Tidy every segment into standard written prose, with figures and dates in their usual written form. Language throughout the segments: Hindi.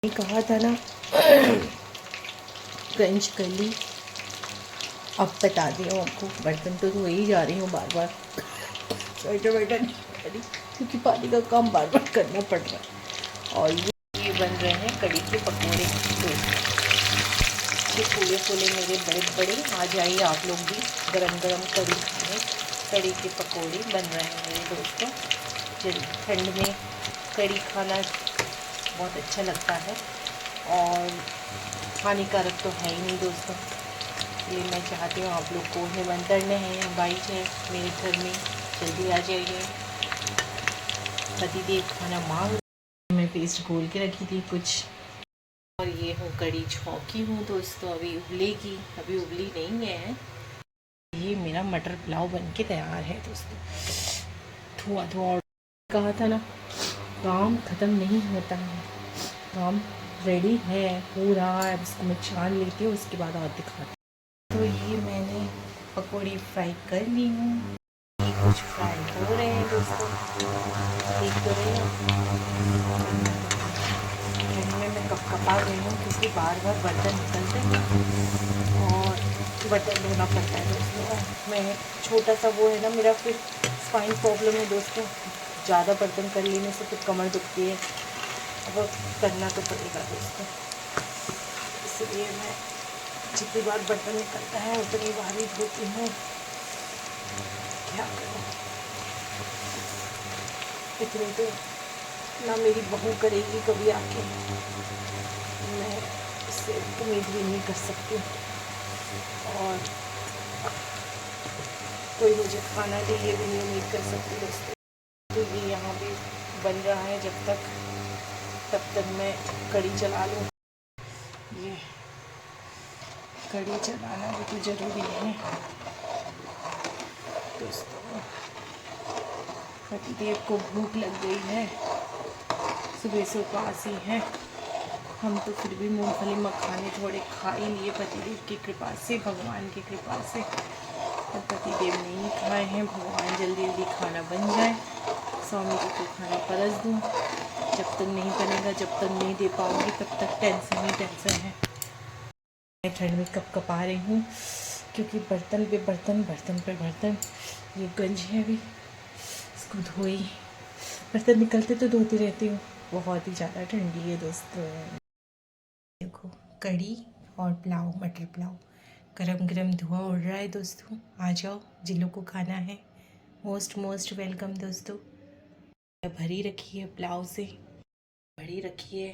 कहा था ना क्रंच कर ली। अब बता दी हूँ आपको, बर्तन तो धो ही जा रही हूँ बार बार, स्वेटर वेटर नहीं कर रही क्योंकि पानी का काम बार बार करना पड़ रहा है। और ये बन रहे हैं कड़ी के पकौड़े। ये फूले फूले मेरे बड़े बड़े, आ जाइए आप लोग भी गरम गरम कड़ी खाने। कड़ी के पकौड़े बन रहे हैं मेरे दोस्तों। ठंड में कड़ी खाना बहुत अच्छा लगता है और हानिकारक तो है ही नहीं दोस्तों। इसलिए मैं चाहती हूँ आप लोग को निमंत्रण है, बाइक है मेरे घर में, जल्दी आ जाइए। पतिदेव खाना मांग, मैं पेस्ट घोल के रखी थी कुछ, और ये हूँ कड़ी छौंकी हूँ दोस्तों, अभी उबलेगी, अभी उबली नहीं है। ये मेरा मटर पुलाव बन के तैयार है दोस्तों। धुआं धुआं कहा था ना, काम ख़त्म नहीं होता है, काम रेडी है पूरा। अब इसको मैं छान लेती हूँ, उसके बाद और दिखाती हूँ। तो ये मैंने पकौड़ी फ्राई कर ली हूँ, ये कुछ फ्राई हो रहे हैं दोस्तों, देख तो रहे हो। मैं कपा गई हूँ क्योंकि बार बार बर्तन निकलते हैं और बर्तन धोना पड़ता है दोस्तों। मैं छोटा सा वो है ना, मेरा फिर स्पाइन प्रॉब्लम है दोस्तों, ज़्यादा बर्तन कर लेने से फिर कमर दुखती है। अब करना तो पड़ेगा दोस्तों, इसलिए मैं जितनी बार बर्तन निकलता है उतनी बार ही धोती हूँ। क्या करूँ, इतनी तो ना मेरी बहू करेगी कभी आके, मैं इससे उम्मीद भी नहीं कर सकती। और कोई मुझे खाना दे ये भी नहीं उम्मीद कर सकती दोस्तों। तो ये यहाँ पे बन रहा है, तब तक मैं कड़ी चला लूँ। ये कड़ी चलाना भी तो ज़रूरी है दोस्तों। पतिदेव को भूख लग गई है, सुबह से उपास ही है। हम तो फिर भी मूंगफली मखाने थोड़े खा ही लिए पतिदेव की कृपा से, भगवान की कृपा से। और पतिदेव नहीं खाए हैं, भगवान जल्दी जल्दी खाना बन जाए, स्वामी जी को खाना परस दूँ। जब तक नहीं बनेगा, जब तक नहीं दे पाऊँगी, तब तक टेंशन ही टेंशन है। मैं ठंड में कपा रही हूँ क्योंकि बर्तन पे बर्तन, बर्तन पे बर्तन। ये गंज है, अभी इसको धोई, बर्तन निकलते तो धोती रहती हूँ, बहुत ही ज़्यादा ठंडी है दोस्तों। देखो कड़ी और पुलाव, मटर पुलाव, गरम गरम धुआं उड़ रहा है दोस्तों। आ जाओ, जिन लोग को खाना है मोस्ट मोस्ट वेलकम दोस्तों। भरी रखी है पुलाव से, भरी रखी है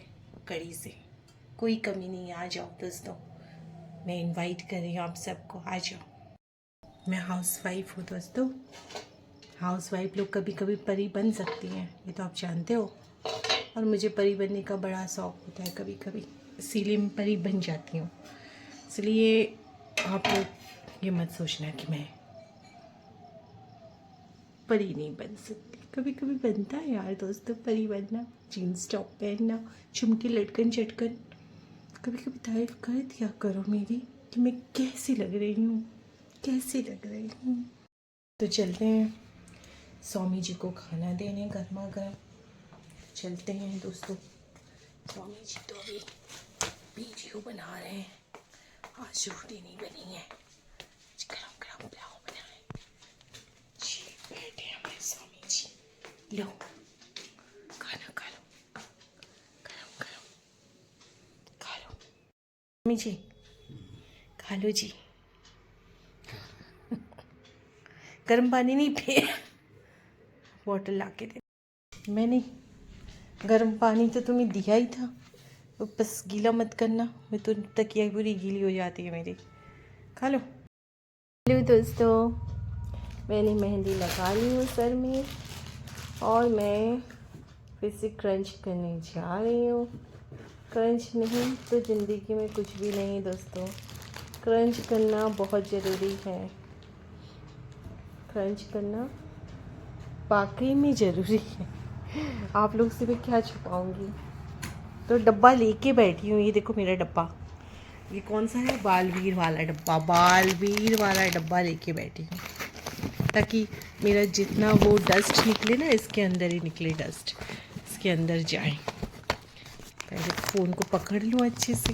कड़ी से, कोई कमी नहीं। आ जाओ दोस्तों, मैं इनवाइट कर रही हूँ आप सबको, आ जाओ। मैं हाउसवाइफ हूँ दोस्तों। हाउसवाइफ लोग कभी कभी परी बन सकती हैं, ये तो आप जानते हो, और मुझे परी बनने का बड़ा शौक़ होता है कभी कभी, इसीलिए मैं परी बन जाती हूँ। इसलिए आप लोग ये मत सोचना कि मैं परी नहीं बन सकती, कभी कभी बनता है यार दोस्तों परी बनना। जीन्स टॉप पहनना, झुमके लटकन चटकन, कभी कभी तारीफ कर दिया करो मेरी कि मैं कैसी लग रही हूँ, कैसी लग रही हूँ। तो चलते हैं स्वामी जी को खाना देने गर्मा गर्म, चलते हैं दोस्तों। स्वामी जी तो अभी वीडियो बना रहे हैं, आज रोटी नहीं बनी है, गरम गरम पुलाव बनाए जी। बैठे हमारे स्वामी जी, लो खाना खा लो, गरम गरम खा लो। स्वामी जी खा लो जी। गर्म पानी नहीं पिए, बॉटल ला के दे। मैंने गर्म पानी तो तुम्हें दिया ही था, तो बस गीला मत करना, मैं तो तकिया पूरी गीली हो जाती है मेरी। खा लो। हेलो दोस्तों, मैंने मेहंदी लगा ली हूँ सर में, और मैं फिर से क्रंच करने जा रही हूँ। क्रंच नहीं तो ज़िंदगी में कुछ भी नहीं दोस्तों, क्रंच करना बहुत ज़रूरी है। क्रंच करना वाकई में ज़रूरी है, आप लोग से मैं क्या छुपाऊंगी। तो डब्बा लेके बैठी हूँ, ये देखो मेरा डब्बा, ये कौन सा है, बालवीर वाला डब्बा, बालवीर वाला डब्बा लेके बैठी हूँ, ताकि मेरा जितना वो डस्ट निकले ना, इसके अंदर ही निकले डस्ट, इसके अंदर जाए। पहले फ़ोन को पकड़ लूँ अच्छे से।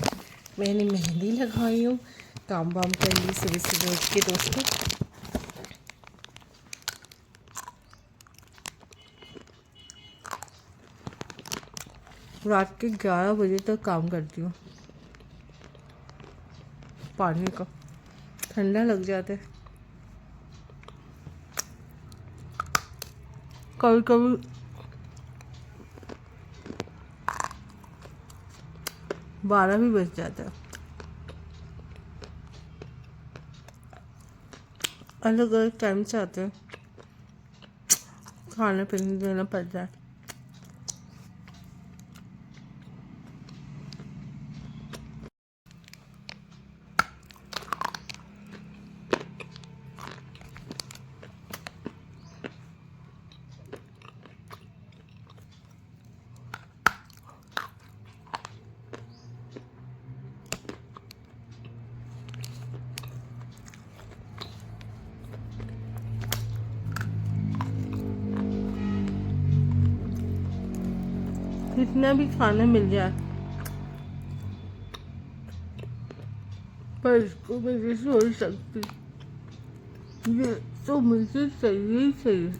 मैंने मेहंदी लगाई हूँ, काम वाम कर ली सुबह सुबह उठ के दोस्तों। रात के 11 बजे तक काम करती हूँ। पानी का ठंडा लग जाता है कभी कभी। 12 भी बज जाता है। अलग अलग टाइम से आते हैं, खाने पीने देना पड़ता है। कितना भी खाना मिल जाए पर इसको मैं सोच सकती, ये तो मुझे चाहिए ही चाहिए।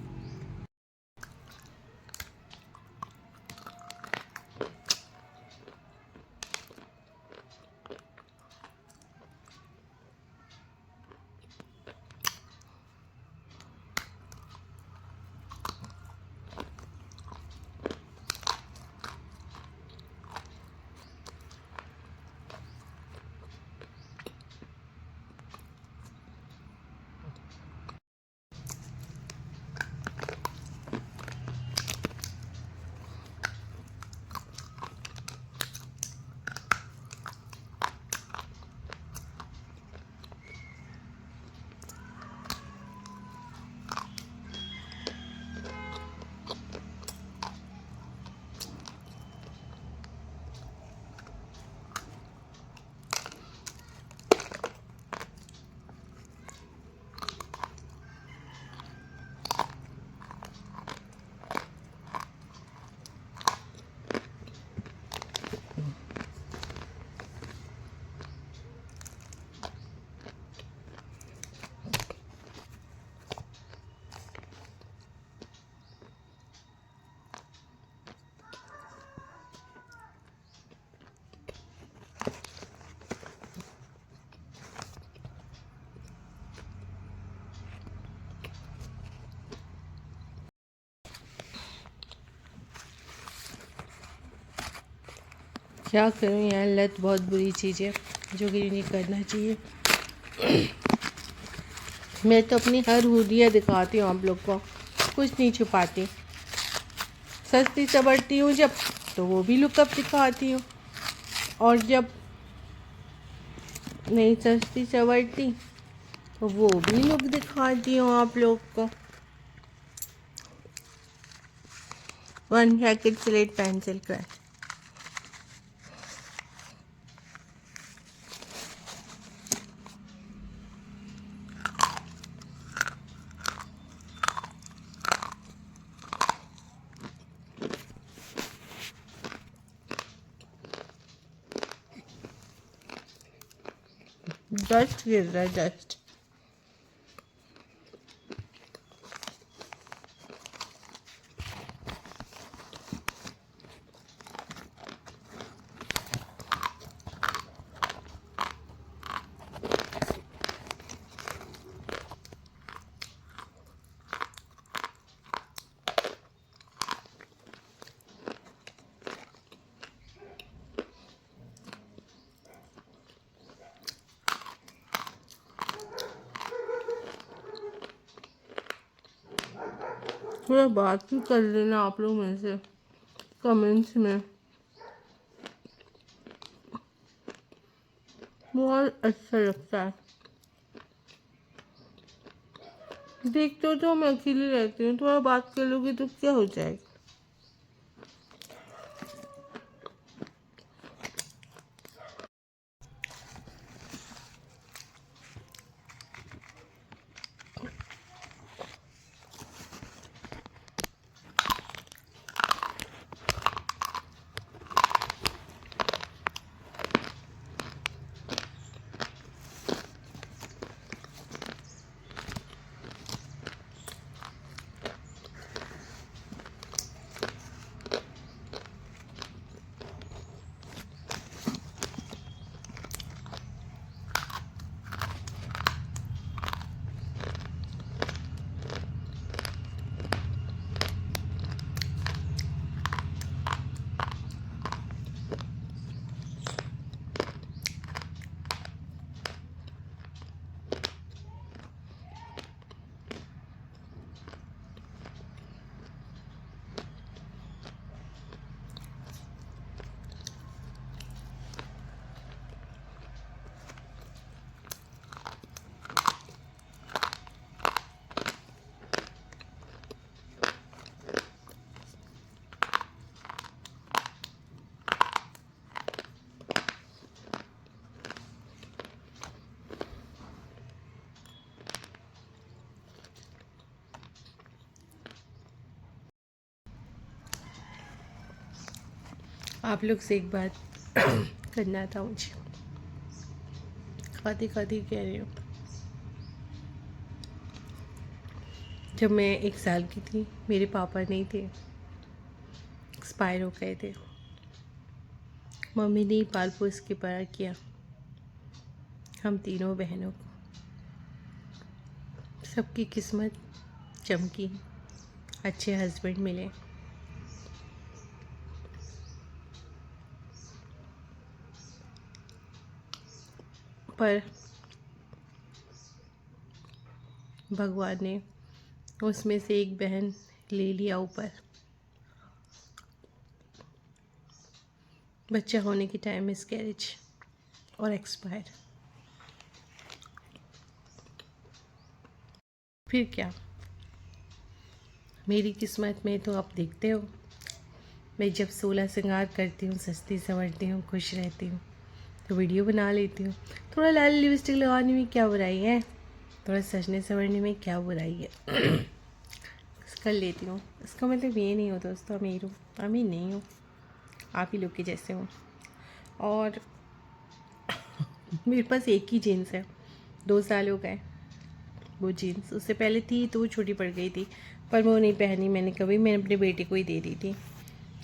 क्या करूँ यार, लत बहुत बुरी चीज़ है जो कि नहीं करना चाहिए। मैं तो अपनी हर हुलिया दिखाती हूँ आप लोग को, कुछ नहीं छुपाती। सस्ती चबड़ती हूँ जब तो वो भी लुकअप दिखाती हूँ, और जब नहीं सस्ती चबड़ती तो वो भी लुक दिखाती हूँ आप लोग को। 1 पैकेट स्लेट पेंसिल का है। डस्ट गिर रहा है, डस्ट। थोड़ा बात भी कर लेना आप लोग में से कमेंट्स में, बहुत अच्छा लगता है। देखते तो मैं अकेली रहती हूँ, थोड़ा बात कर लोगे तो क्या हो जाएगा। आप लोग से एक बात करना था मुझे, खाती खाती कह रही हूँ। जब मैं 1 साल की थी, मेरे पापा नहीं थे, एक्सपायर हो गए थे। मम्मी ने ही पाल पोस के बड़ा किया हम तीनों बहनों को। सबकी किस्मत चमकी, अच्छे हस्बैंड मिले। पर भगवान ने उसमें से एक बहन ले लिया ऊपर। बच्चा होने के टाइम मिसकैरेज और एक्सपायर। फिर क्या, मेरी किस्मत में तो आप देखते हो, मैं जब 16 श्रृंगार करती हूँ, सजती संवरती हूँ, खुश रहती हूँ, तो वीडियो बना लेती हूँ। थोड़ा लाल लिपस्टिक लगाने में क्या बुराई है, थोड़ा सजने संवरने में क्या बुराई है। कर लेती हूँ। इसका मतलब ये नहीं हो दोस्तों अमीर हूँ, अमीर नहीं हूँ, आप ही लोग के जैसे हूँ। और मेरे पास एक ही जीन्स है, 2 साल हो गए वो जीन्स। उससे पहले थी तो वो छोटी पड़ गई थी, पर वो नहीं पहनी मैंने कभी, मैंने अपने बेटे को ही दे दी थी।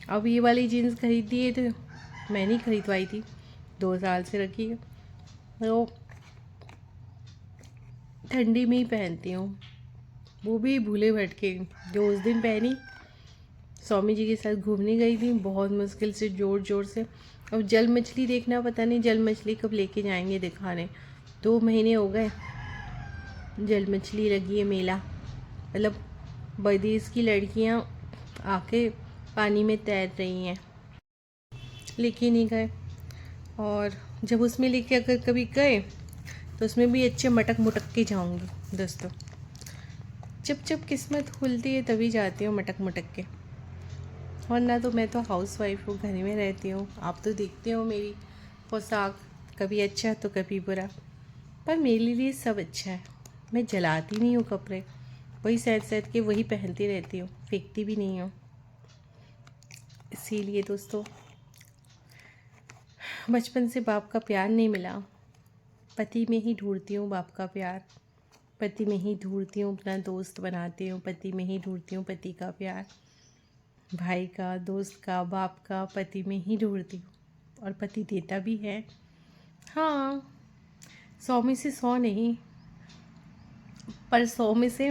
अब ये वाली जीन्स खरीदी है तो मैंने ही खरीदवाई थी, 2 साल से रखी है। तो ठंडी में ही पहनती हूँ, वो भी भूले भटके। जो उस दिन पहनी, स्वामी जी के साथ घूमने गई थी, बहुत मुश्किल से ज़ोर ज़ोर से। अब जल मछली देखना, पता नहीं जल मछली कब लेके जाएंगे दिखाने। 2 महीने हो गए, जल मछली लगी है मेला, मतलब विदेश की लड़कियां आके पानी में तैर रही हैं, लेके नहीं गए। और जब उसमें लेके अगर कभी गए तो उसमें भी अच्छे मटक मुटक के जाऊंगी दोस्तों। जब जब किस्मत खुलती है तभी जाती हूँ मटक मुटक के, वरना तो मैं तो हाउस वाइफ हूँ, घर में रहती हूँ। आप तो देखते हो मेरी पोशाक, कभी अच्छा तो कभी बुरा, पर मेरे लिए सब अच्छा है। मैं जलाती नहीं हूँ कपड़े, वही सैद सैद के वही पहनती रहती हूँ, फेंकती भी नहीं हूँ। इसीलिए दोस्तों, बचपन से बाप का प्यार नहीं मिला, पति में ही ढूंढती हूँ बाप का प्यार, पति में ही ढूंढती हूँ अपना दोस्त बनाती हूँ, पति में ही ढूंढती हूँ पति का प्यार, भाई का, दोस्त का, बाप का, पति में ही ढूंढती हूँ। और पति देता भी है, हाँ 100 में से 100 नहीं, पर 100 में से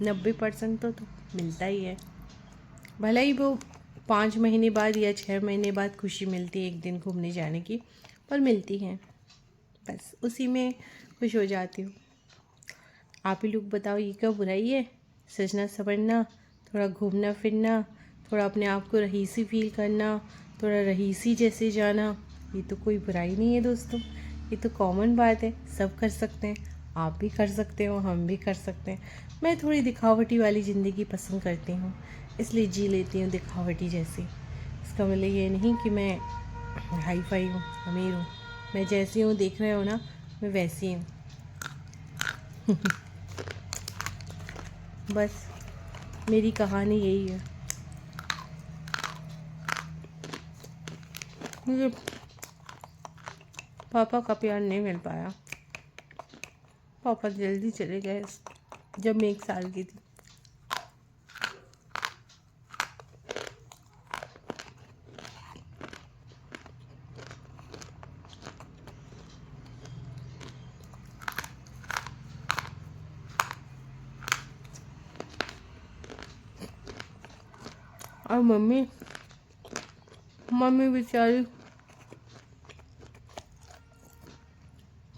90% तो मिलता ही है। भले ही वो 5 महीने बाद या 6 महीने बाद खुशी मिलती है एक दिन घूमने जाने की, पर मिलती है, बस उसी में खुश हो जाती हूँ। आप ही लोग बताओ, ये क्या बुराई है? सजना संवरना, थोड़ा घूमना फिरना, थोड़ा अपने आप को रईसी फील करना, थोड़ा रईसी जैसे जाना, ये तो कोई बुराई नहीं है दोस्तों, ये तो कॉमन बात है, सब कर सकते हैं। आप भी कर सकते हो, हम भी कर सकते हैं। मैं थोड़ी दिखावटी वाली ज़िंदगी पसंद करती हूँ, इसलिए जी लेती हूँ दिखावटी जैसी। इसका मतलब ये नहीं कि मैं हाई फाई हूँ, अमीर हूँ। मैं जैसी हूँ, देख रहे हो ना, मैं वैसी हूँ। बस मेरी कहानी यही है। मुझे पापा का प्यार नहीं मिल पाया, पापा जल्दी चले गए जब मैं 1 साल की थी। और मम्मी बेचारी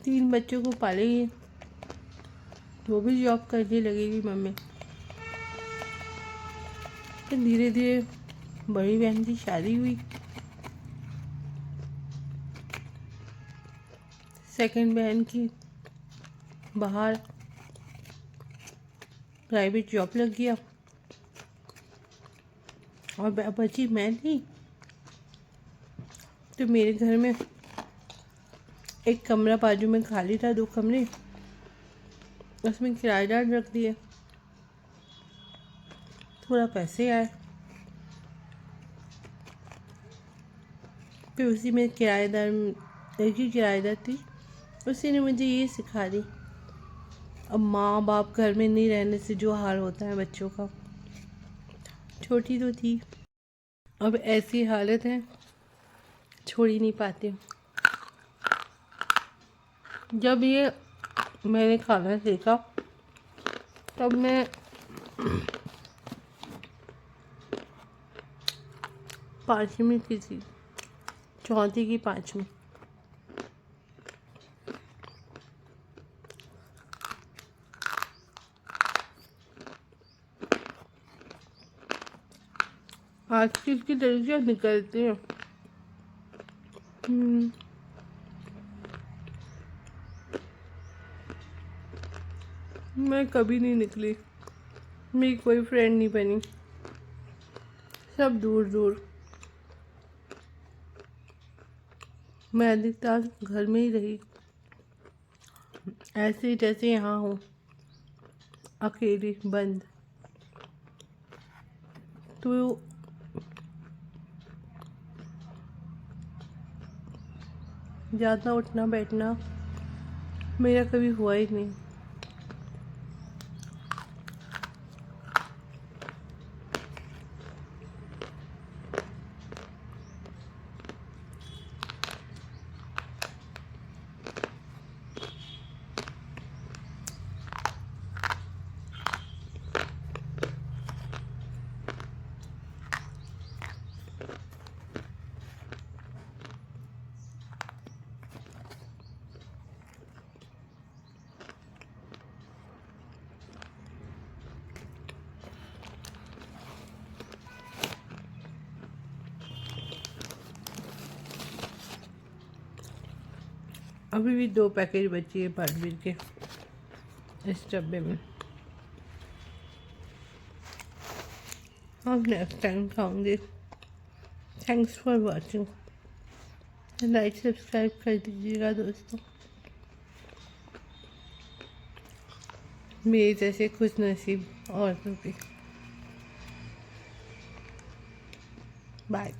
3 बच्चों को पालेगी, वो भी जॉब करने लगेगी मम्मी। फिर धीरे धीरे बड़ी बहन की शादी हुई, सेकंड बहन की बाहर प्राइवेट जॉब लग गया, और बची मैं थी। तो मेरे घर में एक कमरा बाजू में खाली था, 2 कमरे, उसमें किराएदार रख दिए। थोड़ा पैसे आए, फिर उसी में किराएदार, एक ही किराएदार थी, उसी ने मुझे ये सिखा दी। अब माँ बाप घर में नहीं रहने से जो हाल होता है बच्चों का, छोटी तो थी, अब ऐसी हालत है छोड़ ही नहीं पाती। जब ये मैंने खाना सीखा तब मैं 5वीं की थी, 4थी की 5वीं। आज की इसकी लड़कियाँ निकलती हैं। मैं कभी नहीं निकली, मेरी कोई फ्रेंड नहीं बनी, सब दूर दूर। मैं अधिकतर घर में ही रही, ऐसे जैसे यहाँ हूँ, अकेली बंद। तो ज़्यादा उठना बैठना मेरा कभी हुआ ही नहीं। अभी भी 2 पैकेज बची है बारबीर के इस डब्बे में। अब नेक्स्ट टाइम खाऊंगी। Thanks for watching. Like subscribe कर दीजिएगा दोस्तों, मेरे जैसे खुश नसीब औरतों की। बाय।